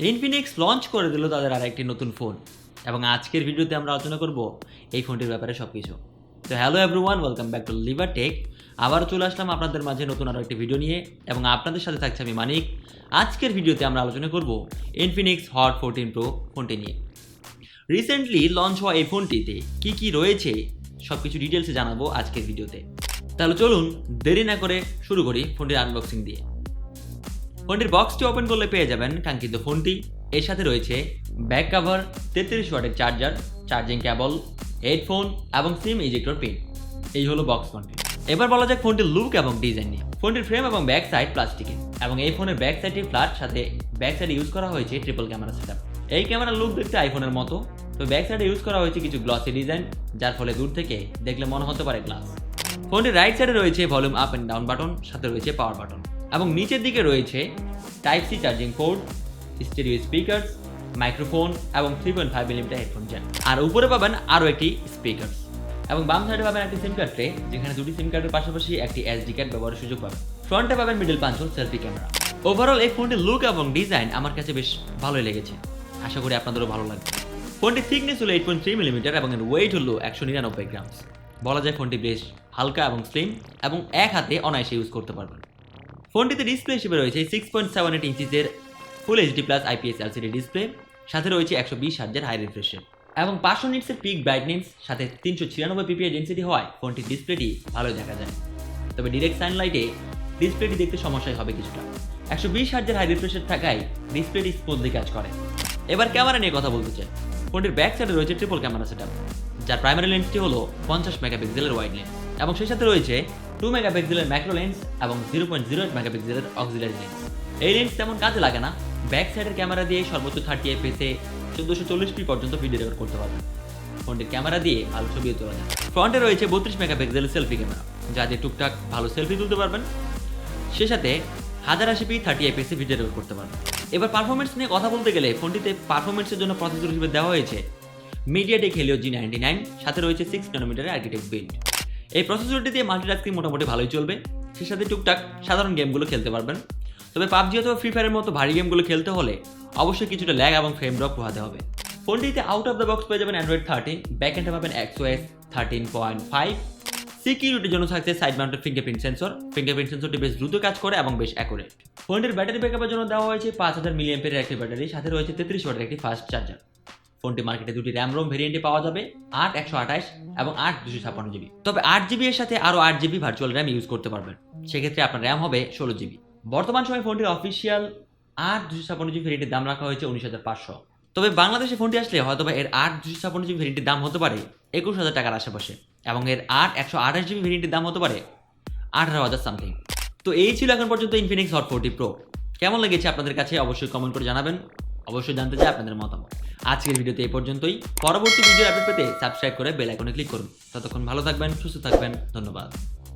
Infinix launch করে দিল তাদের আরেকটি নতুন ফোন এবং আজকের ভিডিওতে আমরা আলোচনা করব এই ফোনটির ব্যাপারে সবকিছু। তো hello everyone, welcome back to লিভারটেক। আবার চলে আসলাম আপনাদের মাঝে নতুন আরও একটি ভিডিও নিয়ে এবং আপনাদের সাথে থাকছে আমি মানিক। আজকের ভিডিওতে আমরা আলোচনা করব ইনফিনিক্স হট 14 প্রো ফোনটি নিয়ে। রিসেন্টলি লঞ্চ হওয়া এই ফোনটিতে কী কী রয়েছে সব কিছু ডিটেলসে জানাবো আজকের ভিডিওতে। তাহলে চলুন দেরি না করে শুরু করি ফোনটির আনবক্সিং দিয়ে। ফোনটির বক্সটি ওপেন করলে পেয়ে যাবেন কাঙ্ক্ষিত ফোনটি। এর সাথে রয়েছে ব্যাক কভার, 33 ওয়াটের চার্জার, চার্জিং কেবল, হেডফোন এবং সিম ইজেক্টর পিন। এই হলো বক্স ফোনটি। এবার বলা যাক ফোনটির লুক এবং ডিজাইন নিয়ে। ফোনটির ফ্রেম এবং ব্যাক সাইড প্লাস্টিকের এবং এই ফোনের ব্যাক সাইডটি ফ্ল্যাট, সাথে ব্যাক সাইডে ইউজ করা হয়েছে ট্রিপল ক্যামেরা সেটআপ। এই ক্যামেরার লুক দেখতে আইফোনের মতো, তো ব্যাক সাইডে ইউজ করা হয়েছে কিছু গ্লসি ডিজাইন, যার ফলে দূর থেকে দেখলে মনে হতে পারে গ্লাস। ফোনটির রাইট সাইডে রয়েছে volume up and down button, সাথে রয়েছে পাওয়ার বাটন এবং নিচের দিকে রয়েছে type C charging port, stereo speaker, microphone এবং 3.5 মিলিমিটার হেডফোন জ্যাক। আর উপরে পাবেন আরও একটি স্পিকার এবং বাম সাইডে পাবেন একটি সিম কার্ড ট্রে, যেখানে দুটি সিম কার্ডের পাশাপাশি একটি এসডি কার্ড ব্যবহারের সুযোগ পাবেন। ফ্রন্টে পাবেন মিডল পাঞ্চল সেলফি ক্যামেরা। ওভারঅল এই ফোনটির লুক এবং ডিজাইন আমার কাছে বেশ ভালোই লেগেছে, আশা করি আপনাদেরও ভালো লাগবে। ফোনটির থিকনেস হলো 8.3 মিলিমিটার এবং এর ওয়েট হলো 199 গ্রাম। বলা যায় ফোনটি বেশ হালকা এবং স্লিম এবং এক হাতে অনায়াসে ইউজ করতে পারবেন। ফোনটিতে ডিসপ্লে হিসেবে রয়েছে 6.78 ইঞ্চিসের full HD plus IPS LCD display, সাথে রয়েছে 120 হার্টজের হাই রিফ্রেশ রেট এবং 500 নিটসের পিক ব্রাইটনেস, সাথে 396 পিপিআই ডেনসিটি হওয়ায় ফোনটির ডিসপ্লেটি ভালোই দেখা যায়। তবে ডিরেক্ট সানলাইটে ডিসপ্লেটি দেখতে সমস্যাই হবে কিছুটা। 120 হার্টজের হাই রিফ্রেশ রেট থাকায় ডিসপ্লেটি স্মুথলি কাজ করে। এবার ক্যামেরা নিয়ে কথা বলতে চাই। ফোনটির ব্যাক সাইডে রয়েছে ট্রিপল ক্যামেরা সেটআপ, যার প্রাইমারি লেন্সটি হলো 50 মেগাপিক্সেলের ওয়াইড লেন্স এবং সেই সাথে রয়েছে 2 মেগাপিক্সেলের ম্যাক্রো লেন্স এবং 0.08 মেগাপিক্সেলের অক্সিলারি লেন্স। এই লেন্স তেমন কাজে লাগে না। ব্যাক সাইডের ক্যামেরা দিয়ে সর্বোচ্চ 30 এফপিএসে 1440p পর্যন্ত ভিডিও রেকর্ড করতে পারবেন। ফোনটির ক্যামেরা দিয়ে ভালো ছবিও তোলা যায়। ফ্রন্টে রয়েছে 32 মেগাপিক্সেলের সেলফি ক্যামেরা, যা দিয়ে টুকটাক ভালো সেলফি তুলতে পারবেন। সে সাথে 1080p 30 এফপিএসে ভিডিও রেকর্ড করতে পারবেন। এবার পারফরমেন্স নিয়ে কথা বলতে গেলে ফোনটিতে পারফরমেন্সের জন্য প্রসেসর হিসেবে দেওয়া হয়েছে মিডিয়াটেক হেলিও G99, সাথে রয়েছে 6 ন্যানোমিটারের আর্কিটেক্ট বিল্ড। এই প্রসেসরটি দিয়ে মাল্টিটাস্কিং মোটামুটি ভালোই চলবে। সে সাথে টুকটাক সাধারণ গেমগুলো খেলতে পারবেন। তবে পাবজি অথবা ফ্রি ফায়ারের মতো ভারী গেমগুলো খেলতে হলে অবশ্যই কিছুটা ল্যাগ এবং ফ্রেম ড্রপ পোহাতে হবে। ফোনটিতে আউট অফ দ্য বক্স পেয়ে যাবেন অ্যান্ড্রয়েড 13, ব্যাক এন্ডে পাবেন XOS 13.5। সিকিউরিটির জন্য থাকছে side mounted fingerprint sensor. Fingerprint সেন্সরটি বেশ দ্রুত কাজ করে এবং বেশ অ্যাকুরেট। ফোনটির ব্যাটারি ব্যাকআপের জন্য দেওয়া হয়েছে 5000 মিলিঅ্যাম্পিয়ারের একটি ব্যাটারি, সাথে রয়েছে 33 ওয়াটের একটি ফাস্ট চার্জার। ফোনটি মার্কেটে দুটি র্যাম রোম ভেরিয়েন্টে পাওয়া যাবে, 8/128 এবং 8/256 জিবি। তবে 8 জিবি এর সাথে আরও 8 জিবি ভার্চুয়াল র্যাম ইউজ করতে পারবেন। সেক্ষেত্রে আপনার র্যাম হবে 16 জিবি। বর্তমান সময়ে ফোনটির অফিসিয়াল 8/256 জিবি ভেরিয়েন্টের দাম রাখা হয়েছে 19,500। তবে বাংলাদেশে ফোনটি আসলে হয়তোবা এর 8/256 জিবি ভেরিয়েন্টের দাম হতে পারে 21,000 টাকার আশেপাশে এবং এর 8/128 জিবি ভেরিয়েন্টের দাম হতে পারে 18,000 সামথিং। তো এই ছিল এখন পর্যন্ত ইনফিনিক্স হট 40 প্রো। কেমন লেগেছে আপনাদের কাছে অবশ্যই কমেন্ট করে জানাবেন। অবশ্যই জানতে চাই আপনাদের মতামত। আজকের ভিডিওতে এই পর্যন্তই। পরবর্তী ভিডিও আপডেট পেতে সাবস্ক্রাইব করে বেল আইকনে ক্লিক করুন। ততক্ষণ ভালো থাকবেন, সুস্থ থাকবেন। ধন্যবাদ।